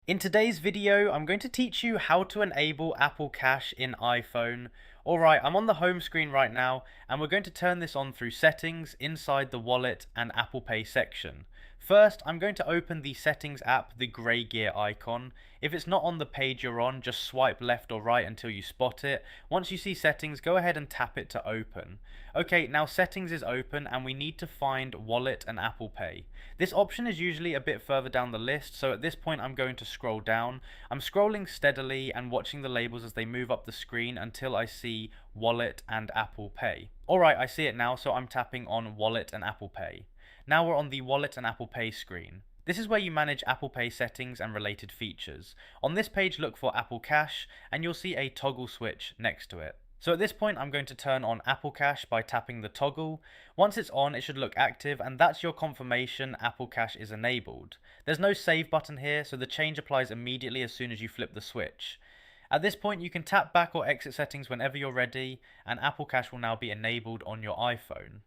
In today's video, I'm going to teach you how to enable Apple Cash in iPhone. Alright, I'm on the home screen right now, and we're going to turn this on through settings inside the wallet and Apple Pay section. First, I'm going to open the settings app, the grey gear icon. If it's not on the page you're on, just swipe left or right until you spot it. Once you see settings, go ahead and tap it to open. Okay, now settings is open and we need to find wallet and Apple Pay. This option is usually a bit further down the list, so at this point I'm going to scroll down. I'm scrolling steadily and watching the labels as they move up the screen until I see wallet and Apple Pay. Alright, I see it now, so I'm tapping on wallet and Apple Pay. Now we're on the wallet and Apple Pay screen. This is where you manage Apple Pay settings and related features. On this page, look for Apple Cash and you'll see a toggle switch next to it. So at this point, I'm going to turn on Apple Cash by tapping the toggle. Once it's on, it should look active, and that's your confirmation Apple Cash is enabled. There's no save button here, so the change applies immediately as soon as you flip the switch. At this point, you can tap back or exit settings whenever you're ready, and Apple Cash will now be enabled on your iPhone.